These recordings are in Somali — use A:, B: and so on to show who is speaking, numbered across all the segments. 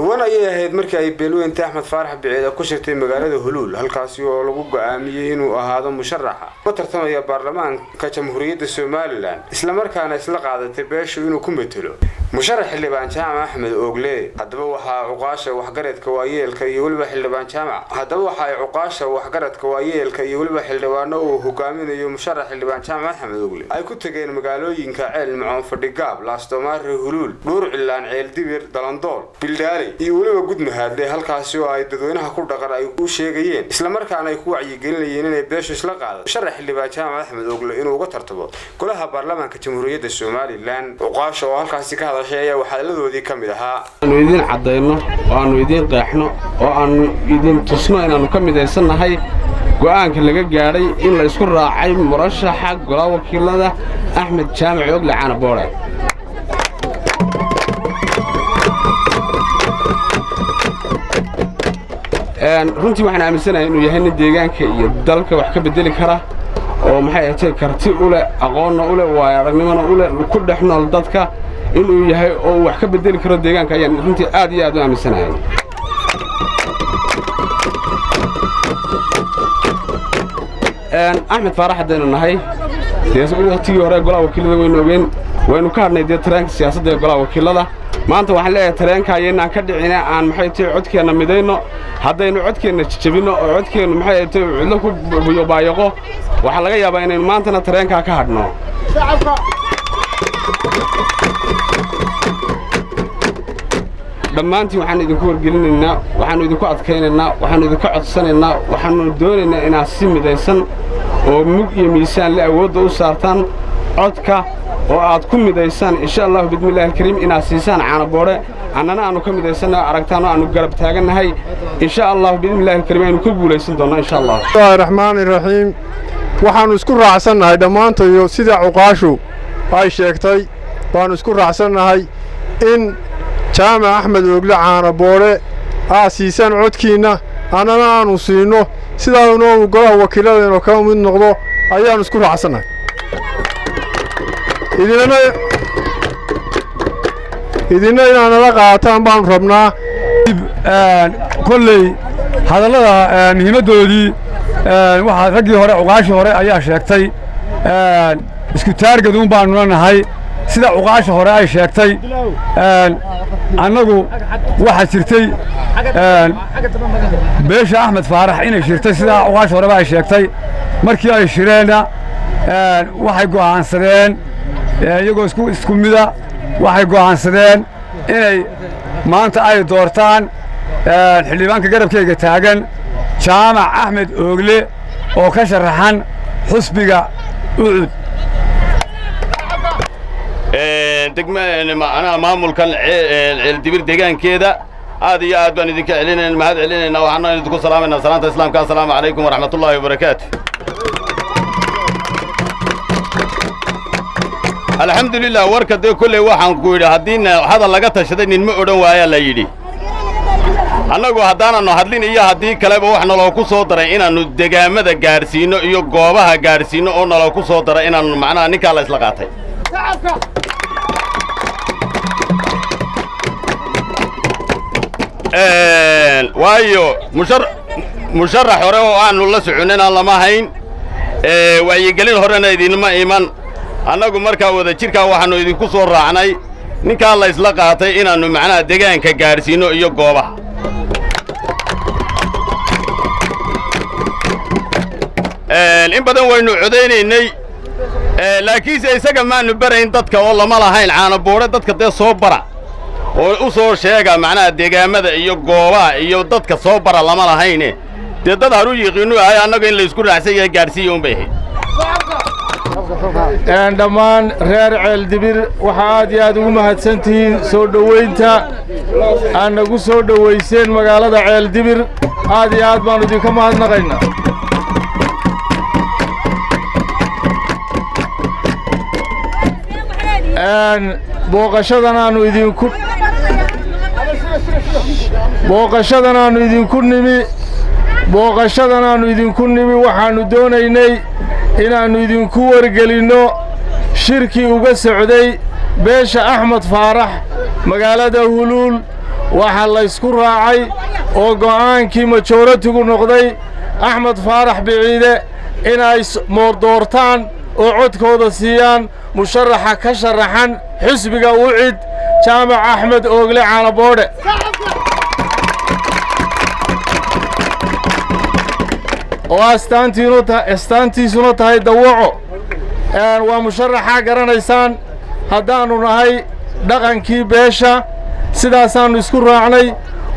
A: dhawaan ayay ahayd markii ay beelweynta Axmed Faarax Biciid ku shirtay magaalada Huluul halkaasi oo lagu go'aamiyay inuu ahaado musharaxa ka tartamaya baarlamaanka Jamhuuriyadda Soomaaliland isla markaana isla qaadatay beeshu inuu ku metelo musharax xildhibaan Jaamac Axmed Oogle hadaba waxa uqaasha waxgaradka waayeelka iyo waliba xildhibaan Jaamac hadaba waxa ay uqaasha waxgaradka waayeelka iyo waliba xildhibaano uu hogaaminayo musharax xildhibaan Jaamac Axmed Oogle ay ku tageen magaalooyinka Ceel Macaan Fadhigaab Laastomaare Huluul Dhuur Cilaan Ceel Dibir Dalandool Bildaale iyo waliba gudmahaade halkaasi oo ay dadweynaha ku dhaqan ay u sheegayeen isla markaana ay ku wacyigelinayeen inay beeshu isla qaado musharax xildhibaan Jaamac Axmed Oogle inuu uga tartamo golaha baarlamaanka Jamhuuriyadda Soomaaliland uqaasha oo halkaasi ka hadashay waxaaladoodii kamid ahaa
B: aanu idin cadeyno oo aanu idin qeexno oo aanu idin tusno inaanu ka mideysanahay go'aanka laga gaaray in la isku raacay murashaxa golaha wakiilada Axmed Jaamac Oogle Caanaboole runtii waxaan aaminsanahay inuu yahay nin deegaanka iyo dalka wax ka bedeli kara oo maxay ahayd karti u leh aqoon u leh waay aragnimo u leh ku dhaxnool dadka inuu yahay oo wax ka bedeli karo deegaanka ayaan runtii aad iyo aad u aaminsanahay Axmed Faarax hadaynu nahay waqtigii hore golaha wakiilada waynu ka hadnay tareenka siyaasadda ee golaha wakiilada maanta waxaan leeyahay tareenka ayaan ka dhicina aan maxay tahay codkeena midayno hadaynu codkeena jabino oo codkeenu maxay tahay cidlo ku baayaqo waxa laga yaabaa inaynu maantana tareenka ka hadhno dhammaantii waxaan idinku wargelinaynaa waxaanu idinku adkaynaynaa waxaanu idinku codsanaynaa waxaanu doonaynaa inaad si midaysan oo mug iyo miisaan la awoodda u saartaan codka oo aad ku midaysaan insha Allah bismillaahil kariim inaad siisaan Caanaboole annana aanu ka midaysanahay aragtaan oo aanu garab taaganahay insha Allah bismillaahil kariim aynu ku guuleysan doonaa insha Allah
C: Bismillahir Rahiim waxaanu isku raacsanahay dhamaantayo sida uqaashu ay sheegtay waanu isku raacsanahay in Jaamac Axmed Oogle Caanaboole aasiisan codkiina annana aanu siino sidaanu golaha wakiilada ka mid noqdo ayaanu isku raacsanahay idina inaan la qaataan baan rabnaa
D: kulley hadallada muhiimadoodii waxa raggii hore uqaashi hore ayaa sheegtay isku taargaduun baanu leenahay sida uqaasha hore ay sheegtay annagu waxa jirtay beesha Axmed Faarax inay shirtay sida uqaasha hore ay sheegtay markii ay shireena waxay go'aansadeen iyagoo isku mida waxay go'aansadeen inay maanta ay doortaan xildhibaanka garabkayga taagan Jaamac Axmed Oogle oo ka sharaxan xusbiga ucud
E: أنا مامل كان الدبير دجان كذا هذه يا أدوان ذيك علينا ما هذا علينا وعنا ندخل سلامنا سلامة الإسلام كان السلام عليكم ورحمة الله وبركاته الحمد لله ورك ده كل واحد نقول هدين هذا لقطة شدني المؤمن ويا لا يدي أنا جو هدانا إنه هدلين إياه هدي كلام وإحنا لو كوسو ترى إنه الدجام ده جارسينه يو جوابها جارسينه أو لو كوسو ترى إنه معنا نكال إسلاقاته وايو مشرح هره aan la soconina lama hayn way galin horena idin ma iman anagu marka wada jirka waxaanu idinku soo raacnay ninka la isla qaatay inaanu macnaha deegaanka gaarsiino iyo goobaha in badan waynu codeynay laakiin isaga ma aanu barayn dadka oo lama lahayn Caanaboole dadka de soo bara oo u soo sheega macnaha deegaamada iyo goobaha iyo dadka soo bara lama lahayn dad haru yiqiinu ay anaga in la isku raacsan yahay gaarsiyo un bay
C: dhammaan reer Ceel Dibir waxa aad iyo aad ugu mahadsantihiin soo dhaweynta aan nagu soo dhaweyseen magaalada Ceel Dibir aad iyo aad baan idinka mahadnaqaynaa booqashadan aanu idinku nimi waxaanu doonaynay inaannu idinku wargelinno shirkii uga socday beesha Axmed Faarax magaalada Huluul
F: waxaa la isku raacay oo go'aankii majoritigu noqday axmed faarax biciide inay doortaan oo codkooda siiyaan musharaxa ka sharaxan xisbiga ucid jaamac axmed oogle caanaboodhe oo astaantiisuna tahay dawaco waa musharaxa garanaysaan haddaannu nahay dhaqankii beesha sidaasaannu isku raacnay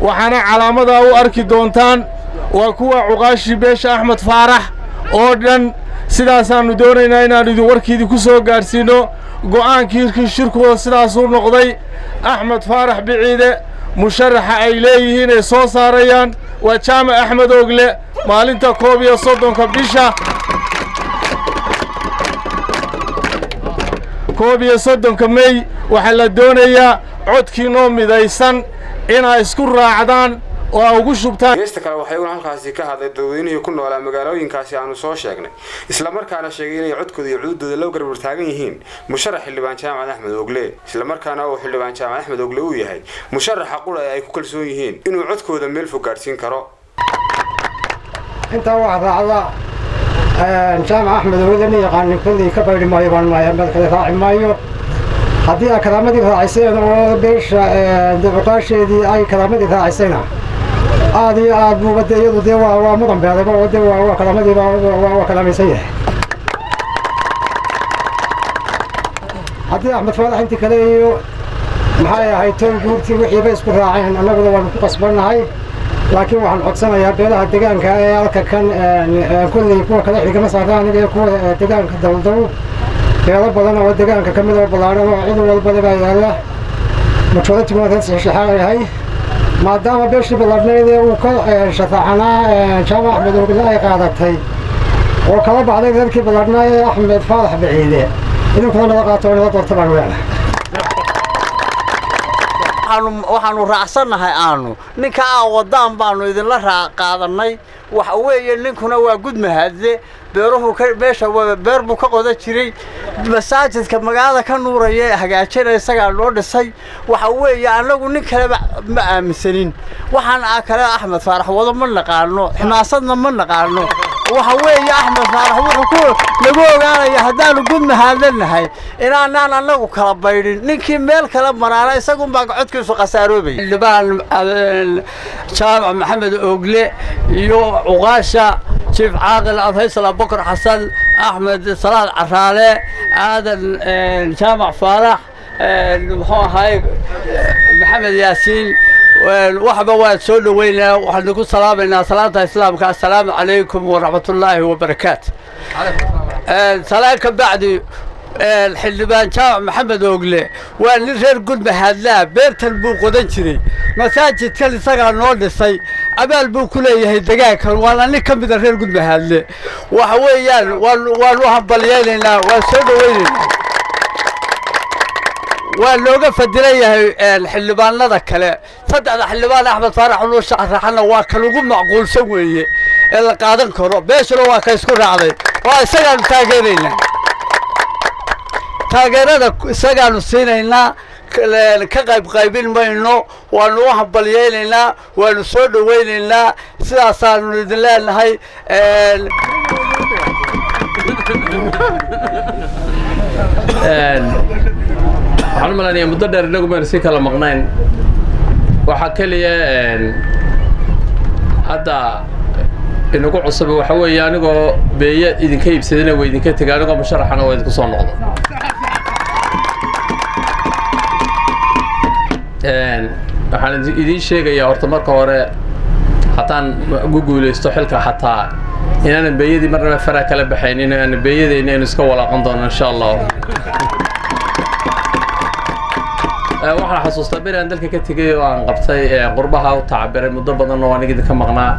F: waxaana calaamadaa u arki doontaan waa kuwa cuqaashii beesha axmed faarax oo dhan sidaasaannu doonaynaa inaan idin warkiidii ku soo gaadhsiinno go'aankii shirkooda sidaasuu noqday axmed faarax biciide musharaxa ay leeyihiin ay soo saarayaan waa jaamac axmed oogle maalinta 31 bisha 31 May waxaa la doonayaa codkiinoo midaysan inay isku raacdaan oo ugu shubtaan
A: geesta kale waxay halkaasi ka hadlay dadweynihii ku noolaa magaalooyinkaasi aanu soo sheegnay isla markaana sheegay inay codkooda iyo cududooda loo garbar taagan yihiin musharax xildhibaan jaamac axmed oogle isla markaana uu xildhibaan jaamac axmed oogle uu yahay musharaxa qura ay ku kalsoon yihiin inuu codkooda meel fog gaarsiin karo
G: inta waxa raacda jaamac axmed oogle ni yaqaan kulli ka bayri maayo baan mid kale raaci maayo haddii ay kalaamadii raaciseen oo beesha duqaasheedii ay kalaamadii raacisayna aad iyo aad buu wadayadu dee waa mudan beeday oo dee waa kalaamadii waa kalaamaysan yahay haddii axmed faarax intii kale iyo maxay ahayd toon guurtii wixii bay isku raaceen annaguna waanu ku qasbannahay laakiin waxaan codsanayaa beelaha deegaanka ee halka kan kulley kuwa kale xigama saaraan aniga iyo kuwa deegaanka dawladaw beelo badan oo deegaanka ka mid oo ballaaran oo cid walba baa yaalla majoritigu ka saxiixayahay maadaama beeshii ballaarneed uu ka shafaacanaa jaamac axmed oogle ay qaadatay oo kala baxday dadkii ballaarnaa ee axmed faarax biciide idinkuna nala qaato nala doorta baan weena
H: waxaanu raacsannahay aanu ninka wadaan baanu idinla qaadanay waxa weeye ninkuna waa gudmahadle beeruhu meesha beer buu ka qodan jiray masaajidka magaalada ka nuuraya hagaajinay isaga loo dhisay waxa weeye anagu nin kale ma aaminsanin waxaan kale axmed faarax wada ma naqaano ximaasadna ma naqaano waxa weeye axmed faarax wuxuu ku lagu ogaanaya haddaanu gudmahadlanahay inaanaan anagu kala baydhin ninkii meel kale maraana isagu baa codkiisu qasaaroobay xildhibaan jaamac maxamed oogle iyo cuqaasha jiif caaqil faysal abubakar xasan axmed salaad caraale aadan jaamac faarax muxuu ahay maxamed yaasiin waxba waan soo dhaweynaa waxaan ku salaameynaa salaanta islaamka assalaamu calaykum waraxmatullaahi wabarakaatu salaam ka bacdi xildhibaan jaamac maxamed oogle waa nin reer gudmahadlaa beertan buu qodan jiray masaajidkan isagaa noo dhisay abaal buu ku leeyahay degaankan waana nin ka mida reer gudmahadle waxa weeyaan waanu hambalyeynaynaa waan soo dhaweynaynaa waa looga fadilan yahay xildhibaanada kale saddexda xildhibaan axmed faarax uu sharaxana waa kan ugu macquulsan weeye ee la qaadan karo beeshuna waa ka isku raacday waa isagaanu taageeraynaa taageerada isagaanu siinaynaa ka qaybin mayno waanu u hambalyeynaynaa waanu soo dhaweynaynaa sidaasaanu idin leenahay
I: waxaan u maleynayaa muddo dheer inagu maynu si kala maqnayn waxaa keliya hadda inagu cusub waxa weeye anigoo beeye idinka iibsadana waa idinka tegay anigoo musharaxana waa idinku soo noqdo waxaan idiin sheegayaa horta marka hore haddaan ugu guulaysto xilka xataa inaanan beeyadii marnaba faraa kala baxaynin aan beeyadayna aynu iska walaaqan doono insha allah waxaan xasuustaa beri aan dalka ka tegay oo aan qabtay qurbaha u tacabiray muddo badan oo aniga idinka maqnaa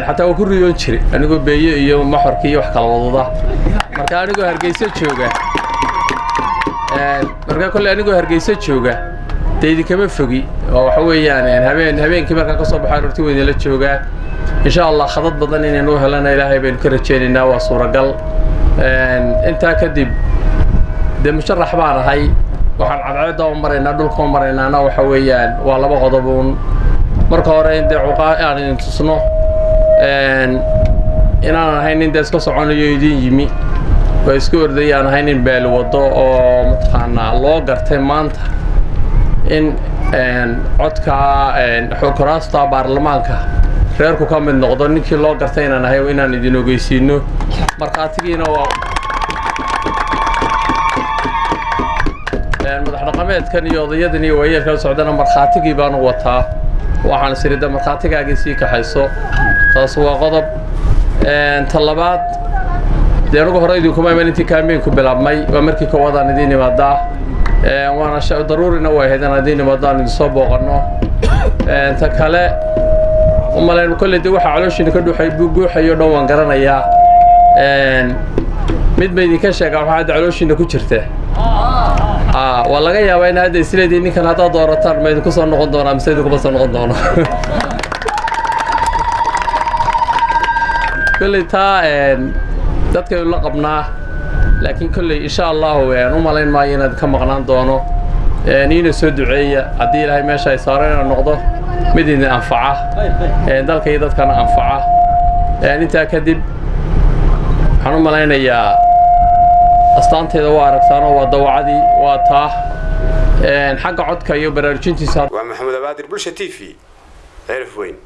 I: xataa waa ku riyoon jiray anigoo beeye iyo maxorkii iyo wax kala wadada marka anigoo hargeysa jooga marka kolley anigoo hargeysa jooga dee idinkama fogi oo waxa weeyaan habeenkii markaan ka soo baxay rorti weyn la joogaa insha allah khadad badan inaynu helana ilaahay baynu ka rajaynaynaa waa suuragal intaa kadib dee musharax baan ahay waxaan cadceedda u maraynaa dhulka u maraynaana waxa weeyaan waa laba qodobuun marka hore in dee aan idin tusno inaan ahayn nin dee iska soconayo idin yimi oo iska ordaya aan ahayn nin beel wado oo mataqaanaa loo gartay maanta in codka kuraasta baarlamaanka reerku ka mid noqdo ninkii loo gartay inaan ahay inaan idin ogeysiino markaatigiina waa madax dhaqameedkan iyo odayadan iyo waayeelka la socdana markhaatigii baanu wataa waxaan isirida markhaatigaagii sii kaxayso taas waa qodob ta labaad dee anugu hore idinkuma iman intii kaambeynku bilaabmay waa markii koowaadaan idiin imaadaa waana daruurina way ahayd inaan idiin imaado aan idin soo booqanno ta kale umalaynu kolley dee waxaa calooshiina ka guuxayo dhan waan garanayaa mid ba idinka sheegaa waxaa hadda calooshiina ku jirta waa laga yaabaa in hadda isleediin ninkan haddaad doorataan ma idinku soo noqon doonaa mise idinkuma soo noqon doono kolley taa dadkaynu la qabnaa laakiin kolley insha allahu u malayn maayo inaad ka maqnaan doono niina soo duceeya haddii ilaahay meesha ay saaro inaan noqdo mid idin anfaca dalka iyo dadkana anfaca intaa kadib waxaan u malaynayaa astaanteeda waa aragtaanoo waa dawacadii waa taa xagga codka iyo baraarujintiisa
A: waa maxamed abaadir bulsha TV cirif weyn